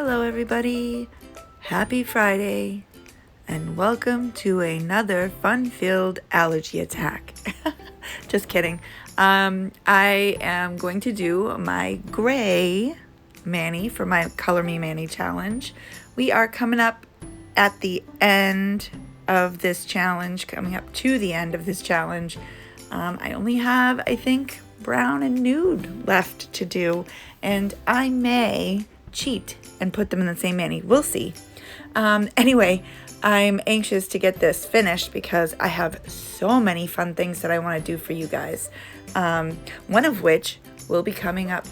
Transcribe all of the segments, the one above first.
Hello everybody, happy Friday, and welcome to another fun-filled allergy attack. Just kidding. I am going to do my gray mani for my Color Me Mani challenge. We are coming up at the end of this challenge, coming up to the end of this challenge. I only have, I think, brown and nude left to do, and I may cheat and put them in the same mani. We'll see. Anyway, I'm anxious to get this finished because I have so many fun things that I want to do for you guys. One of which will be coming up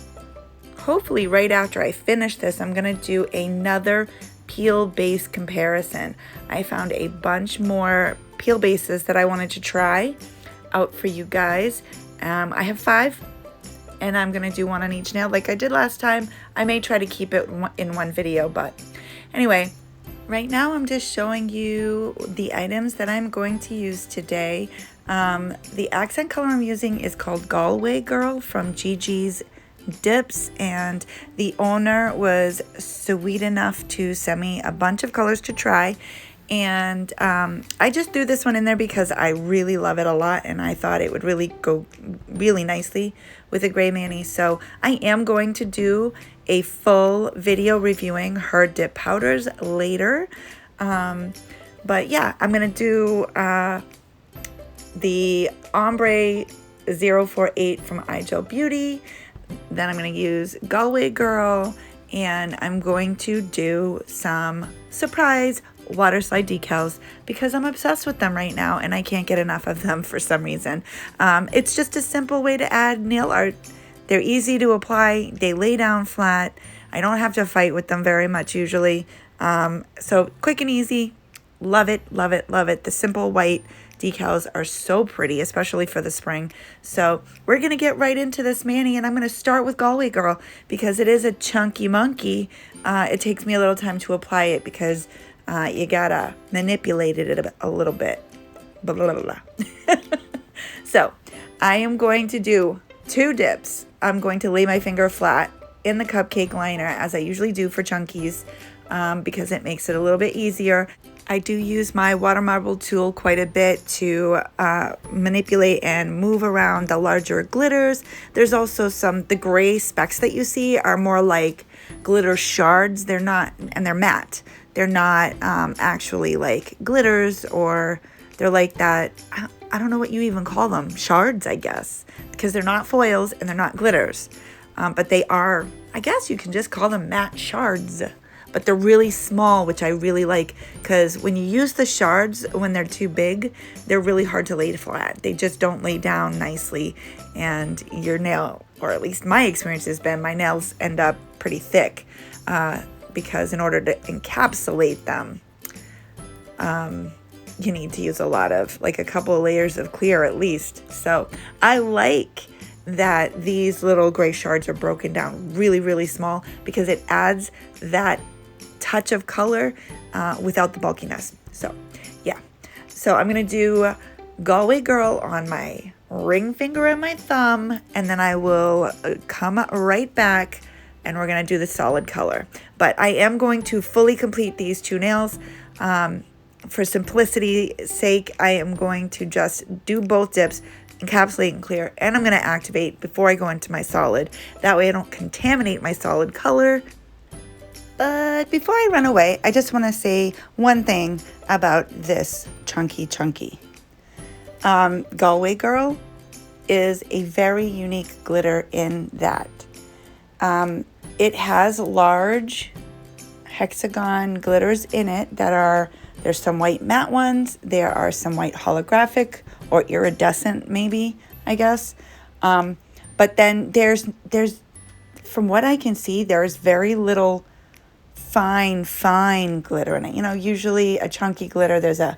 hopefully right after I finish this. I'm going to do another peel base comparison. I found a bunch more peel bases that I wanted to try out for you guys. I have 5. And I'm gonna do one on each nail like I did last time. I may try to keep it in one video, but anyway, right now I'm just showing you the items that I'm going to use today. The accent color I'm using is called Galway Girl from Gigi's Dips, and the owner was sweet enough to send me a bunch of colors to try. And I just threw this one in there because I really love it a lot, and I thought it would really go really nicely with a gray mani. So I am going to do a full video reviewing her dip powders later. But yeah, I'm gonna do the Ombre 048 from iGel Beauty. Then I'm gonna use Galway Girl, and I'm going to do some surprise water slide decals because I'm obsessed with them right now and I can't get enough of them for some reason. It's just a simple way to add nail art. They're easy to apply, they lay down flat. I don't have to fight with them very much usually. So quick and easy. Love it, love it, love it. The simple white decals are so pretty, especially for the spring. So we're gonna get right into this mani, and I'm gonna start with Galway Girl because it is a chunky monkey. It takes me a little time to apply it because you gotta manipulate it a little bit. Blah, blah, blah, blah. So I am going to do 2 dips. I'm going to lay my finger flat in the cupcake liner as I usually do for chunkies because it makes it a little bit easier. I do use my water marble tool quite a bit to manipulate and move around the larger glitters. There's also the gray specks that you see are more like glitter shards. They're not, and they're matte. They're not actually like glitters, or they're like that, I don't know what you even call them, shards, I guess, because they're not foils and they're not glitters. But they are, I guess you can just call them matte shards. But they're really small, which I really like, because when you use the shards, when they're too big, they're really hard to lay flat. They just don't lay down nicely, and your nail, or at least my experience has been, my nails end up pretty thick. Because in order to encapsulate them, you need to use a lot of, like a couple of layers of clear at least. So I like that these little gray shards are broken down really, really small because it adds that touch of color without the bulkiness. So yeah, so I'm gonna do Galway Girl on my ring finger and my thumb, and then I will come right back and we're gonna do the solid color. But I am going to fully complete these 2 nails. For simplicity's sake, I am going to just do both dips, encapsulate and clear, and I'm gonna activate before I go into my solid. That way I don't contaminate my solid color. But before I run away, I just wanna say one thing about this chunky. Galway Girl is a very unique glitter in that it has large hexagon glitters in it there's some white matte ones, there are some white holographic or iridescent maybe, I guess. But then there's from what I can see, there's very little fine glitter in it. You know, usually a chunky glitter, there's an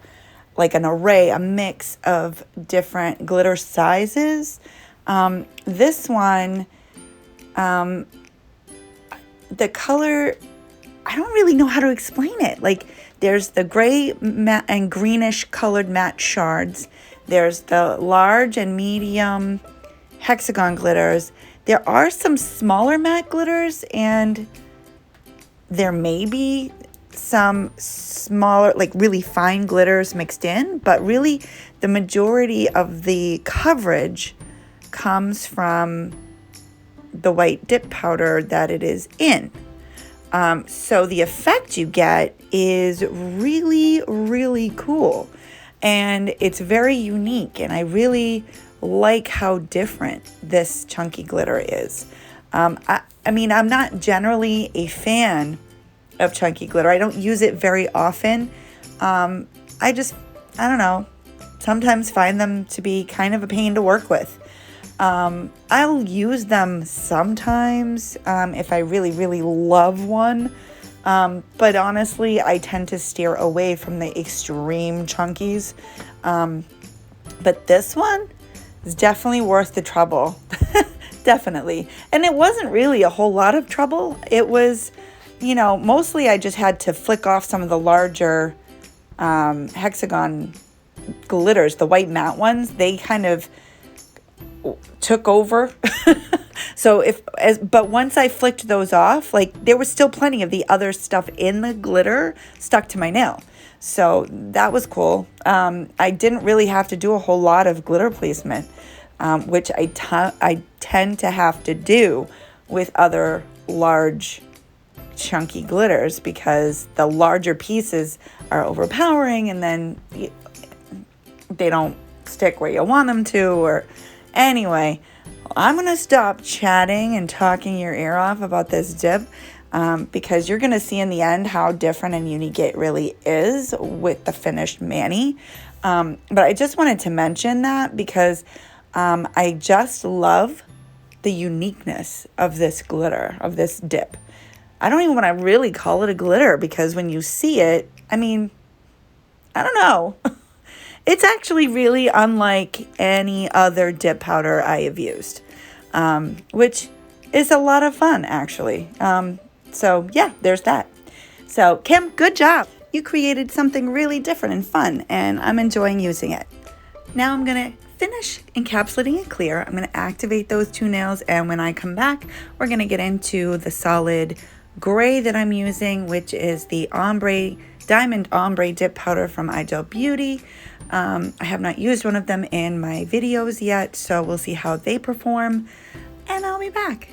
array, a mix of different glitter sizes. This one, the color, I don't really know how to explain it. Like, there's the gray matte and greenish colored matte shards. There's the large and medium hexagon glitters. There are some smaller matte glitters, and There may be some smaller, like really fine glitters mixed in, but really the majority of the coverage comes from the white dip powder that it is in. So the effect you get is really, really cool, and it's very unique, and I really like how different this chunky glitter is. I mean, I'm not generally a fan of chunky glitter. I don't use it very often. I don't know, sometimes find them to be kind of a pain to work with. I'll use them sometimes if I really, really love one. But honestly, I tend to steer away from the extreme chunkies. But this one is definitely worth the trouble. Definitely. And it wasn't really a whole lot of trouble. It was, you know, mostly I just had to flick off some of the larger hexagon glitters, the white matte ones. They kind of took over. But once I flicked those off, like there was still plenty of the other stuff in the glitter stuck to my nail. So that was cool. I didn't really have to do a whole lot of glitter placement, which I tend to have to do with other large chunky glitters, because the larger pieces are overpowering and then they don't stick where you want them to. Or anyway, I'm going to stop chatting and talking your ear off about this dip, because you're going to see in the end how different and unique it really is with the finished mani. But I just wanted to mention that because I just love the uniqueness of this glitter, of this dip. I don't even want to really call it a glitter, because when you see it, I mean, I don't know. It's actually really unlike any other dip powder I have used, which is a lot of fun, actually. So yeah, there's that. So Kim, good job. You created something really different and fun, and I'm enjoying using it. Now I'm going to finish encapsulating it clear. I'm going to activate those two nails, and when I come back, we're going to get into the solid gray that I'm using, which is the Diamond Ombre dip powder from iGel Beauty. I have not used one of them in my videos yet, so we'll see how they perform, and I'll be back.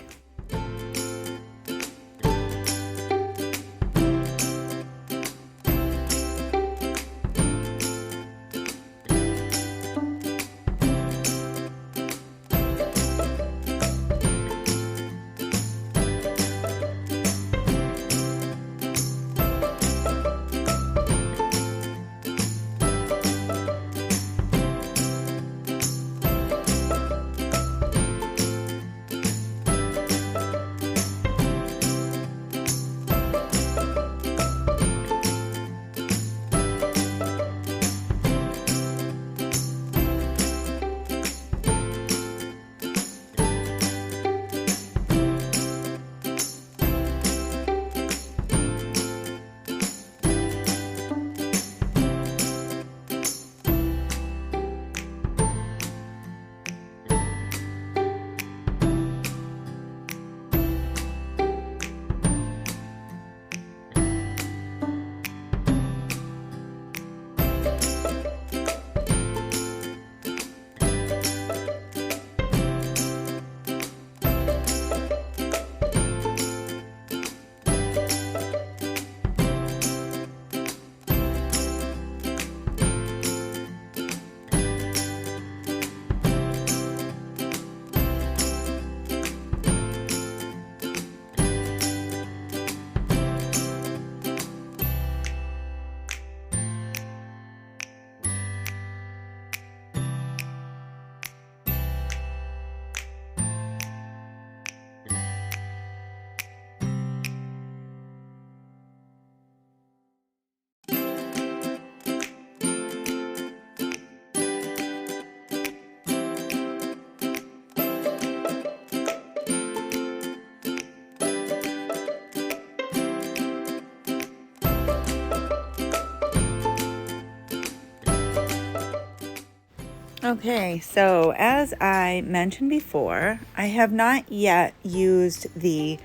Okay, so as I mentioned before, I have not yet used the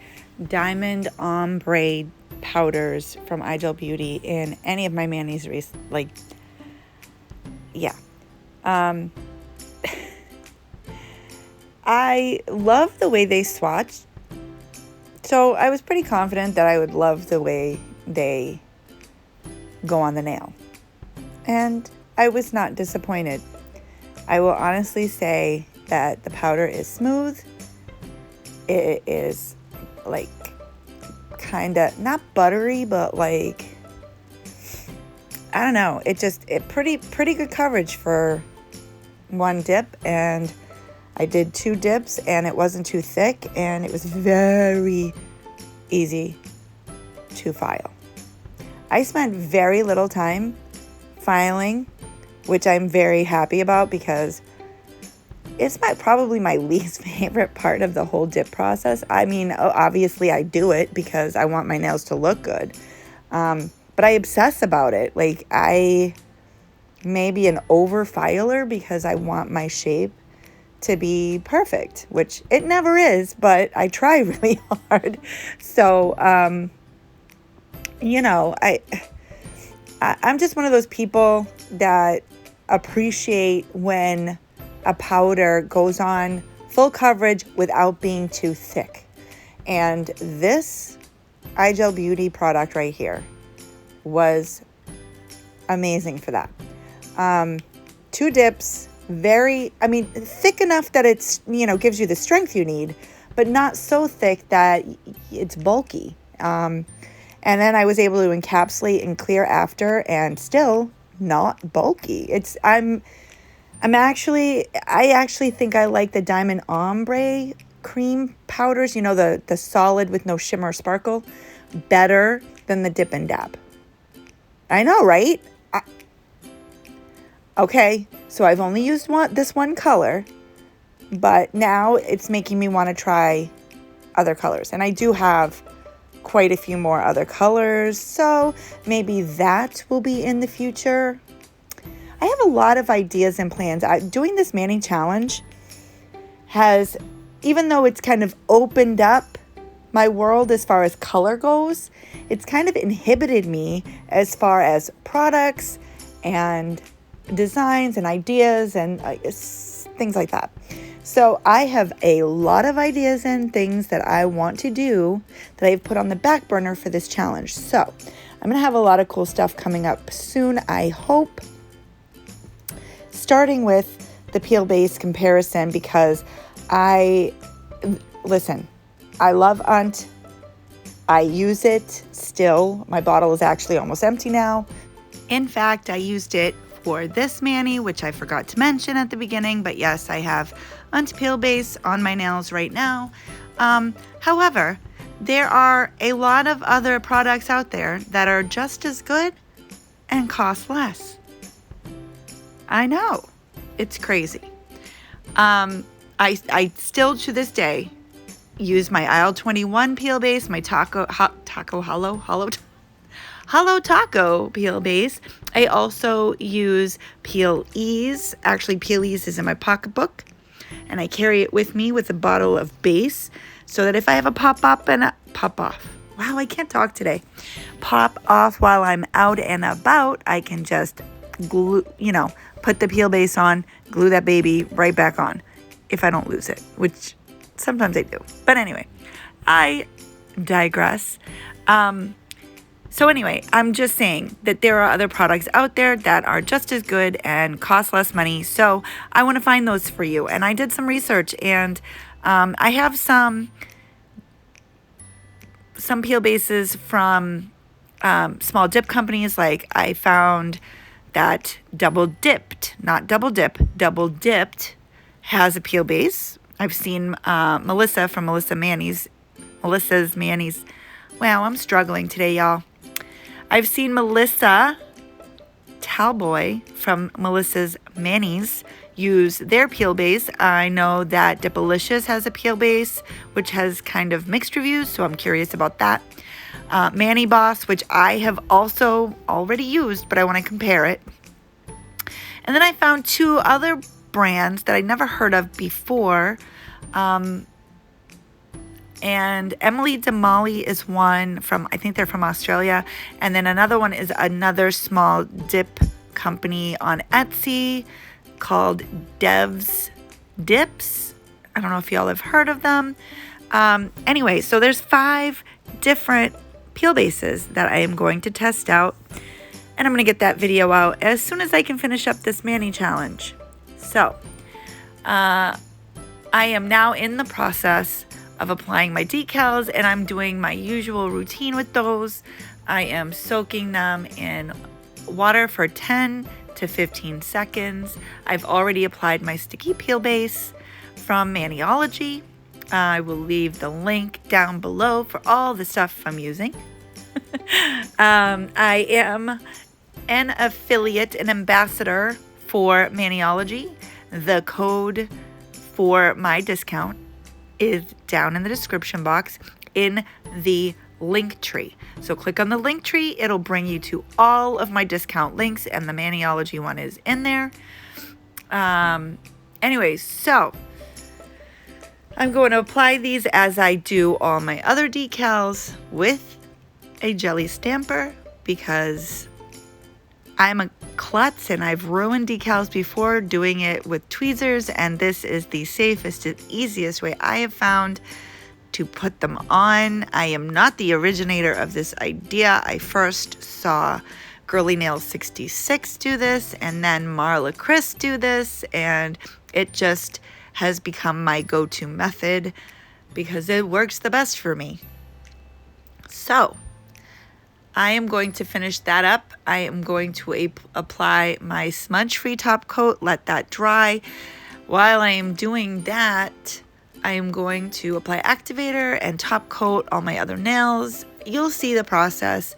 Diamond Ombre powders from iGel Beauty in any of my manis, like, yeah. I love the way they swatched, so I was pretty confident that I would love the way they go on the nail. And I was not disappointed. I will honestly say that the powder is smooth. It is like kind of not buttery, but like, I don't know. It pretty good coverage for one dip, and I did 2 dips and it wasn't too thick, and it was very easy to file. I spent very little time filing, which I'm very happy about because it's probably my least favorite part of the whole dip process. I mean, obviously I do it because I want my nails to look good. But I obsess about it. Like, I may be an over filer because I want my shape to be perfect, which it never is, but I try really hard. So, you know, I'm just one of those people that appreciate when a powder goes on full coverage without being too thick. And this iGel Beauty product right here was amazing for that. 2 dips, thick enough that it's, gives you the strength you need, but not so thick that it's bulky. And then I was able to encapsulate and clear after, and still not bulky. I actually think I like the Diamond Ombre cream powders, the solid with no shimmer or sparkle, better than the Dip and Dab. I know, right? Okay, so I've only used this one color, but now it's making me want to try other colors. And I do have quite a few more other colors, so maybe that will be in the future. I have a lot of ideas and plans. Doing this Mani challenge has, even though it's kind of opened up my world as far as color goes, it's kind of inhibited me as far as products and designs and ideas and things like that. So I have a lot of ideas and things that I want to do that I've put on the back burner for this challenge. So I'm going to have a lot of cool stuff coming up soon, I hope. Starting with the peel base comparison, because I love 𝕬𝕟. I use it still. My bottle is actually almost empty now. In fact, I used it for this Mani, which I forgot to mention at the beginning, but yes, I have 𝕬𝕟 peel base on my nails right now. However, there are a lot of other products out there that are just as good and cost less. I know, it's crazy. I still to this day use my Aisle 21 peel base, my Hollow Taco peel base. I also use Peel Ease. Actually, Peel Ease is in my pocketbook, and I carry it with me with a bottle of base so that if I have a pop off. Wow, I can't talk today. Pop off while I'm out and about, I can just glue, put the peel base on, glue that baby right back on if I don't lose it, which sometimes I do. But anyway, I digress. So anyway, I'm just saying that there are other products out there that are just as good and cost less money. So I want to find those for you. And I did some research, and I have some peel bases from small dip companies. Like I found that Double Dipped has a peel base. I've seen Melissa from Melissa's Manis. Wow, I'm struggling today, y'all. I've seen Melissa Talboy from Melissa's Manis use their peel base. I know that Dipalicious has a peel base, which has kind of mixed reviews, so I'm curious about that. Mani Boss, which I have also already used, but I want to compare it. And then I found 2 other brands that I never heard of before. And 𝕔𝕙𝕒𝕟𝕼 is one from, I think they're from Australia. And then another one is another small dip company on Etsy called Devs Dips. I don't know if y'all have heard of them. Anyway, so there's 5 different peel bases that I am going to test out. And I'm going to get that video out as soon as I can finish up this mani challenge. So, I am now in the process of applying my decals, and I'm doing my usual routine with those. I am soaking them in water for 10 to 15 seconds. I've already applied my sticky peel base from Maniology. I will leave the link down below for all the stuff I'm using. I am an affiliate, an ambassador for Maniology. The code for my discount is down in the description box in the link tree. So click on the link tree, it'll bring you to all of my discount links, and the Maniology one is in there. Anyways, so I'm going to apply these as I do all my other decals with a jelly stamper, because I'm a klutz and I've ruined decals before doing it with tweezers, and this is the safest and easiest way I have found to put them on. I am not the originator of this idea. I first saw Girly Nails 66 do this, and then Marla Kris do this, and it just has become my go-to method because it works the best for me. So I am going to finish that up. I am going to apply my smudge-free top coat, let that dry. While I am doing that, I am going to apply activator and top coat all my other nails. You'll see the process.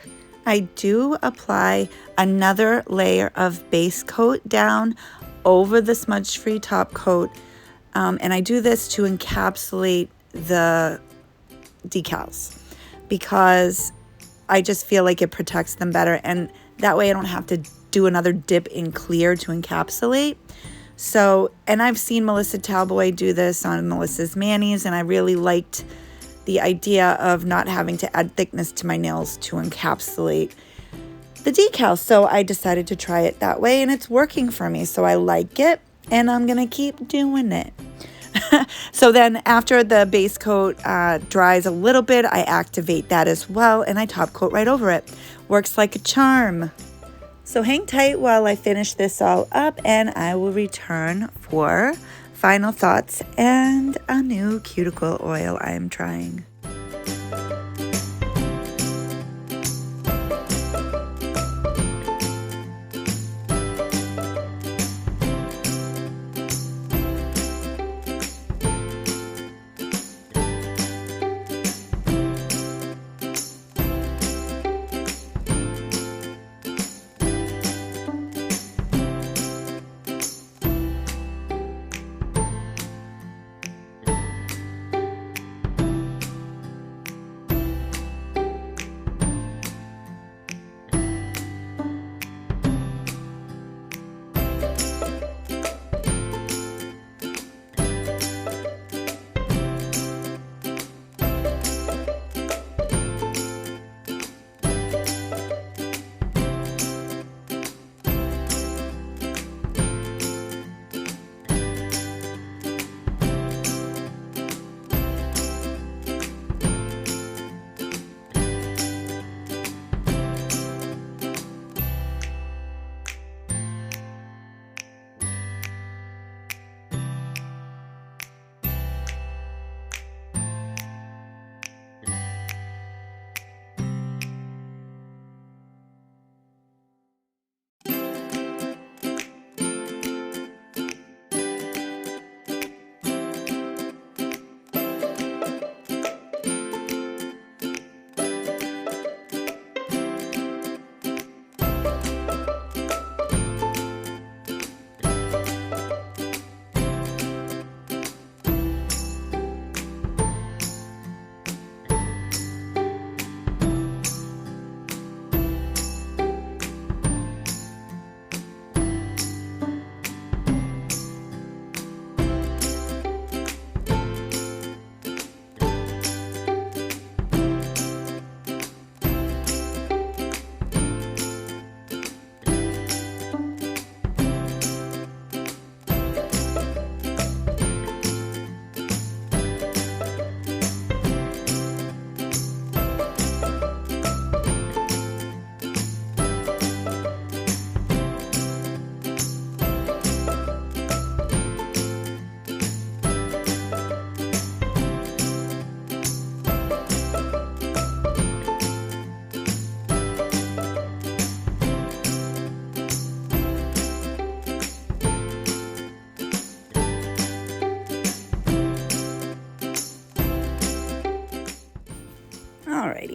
I do apply another layer of base coat down over the smudge-free top coat, and I do this to encapsulate the decals because I just feel like it protects them better, and that way I don't have to do another dip in clear to encapsulate. So, and I've seen Melissa Talboy do this on Melissa's Manis, and I really liked the idea of not having to add thickness to my nails to encapsulate the decal. So I decided to try it that way, and it's working for me. So I like it, and I'm gonna keep doing it. So then after the base coat dries a little bit, I activate that as well, and I top coat right over it. Works like a charm. So hang tight while I finish this all up, and I will return for final thoughts and a new cuticle oil I am trying.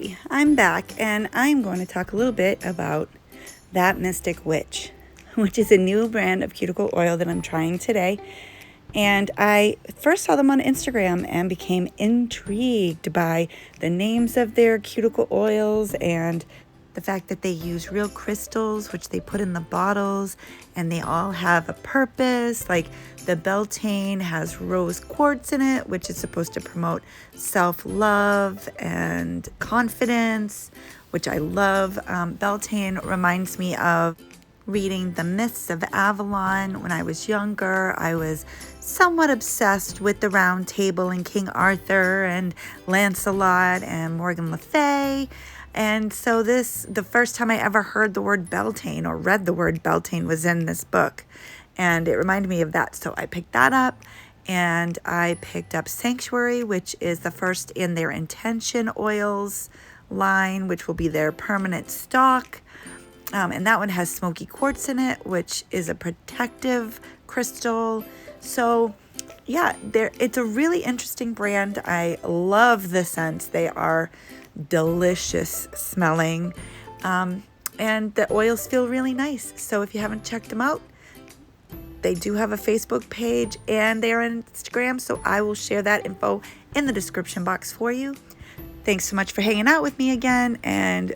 Alrighty, I'm back and I'm going to talk a little bit about That Mystic Witch, which is a new brand of cuticle oil that I'm trying today. And I first saw them on Instagram and became intrigued by the names of their cuticle oils and the fact that they use real crystals, which they put in the bottles, and they all have a purpose. Like the Beltane has rose quartz in it, which is supposed to promote self-love and confidence, which I love. Beltane reminds me of reading The Myths of Avalon. When I was younger, I was somewhat obsessed with the Round Table and King Arthur and Lancelot and Morgan Le Fay. And so the first time I ever heard the word Beltane or read the word Beltane was in this book. And it reminded me of that. So I picked that up, and I picked up Sanctuary, which is the first in their Intention Oils line, which will be their permanent stock. And that one has smoky quartz in it, which is a protective crystal. So yeah, it's a really interesting brand. I love the scents. They are delicious smelling. And the oils feel really nice. So if you haven't checked them out, they do have a Facebook page and they are on Instagram. So I will share that info in the description box for you. Thanks so much for hanging out with me again and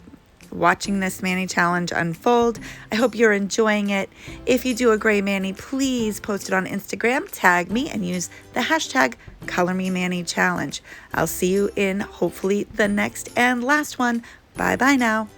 watching this Mani challenge unfold. I hope you're enjoying it. If you do a gray Mani, please post it on Instagram, tag me, and use the hashtag #ColorMeManiChallenge. I'll see you in hopefully the next and last one. Bye bye now.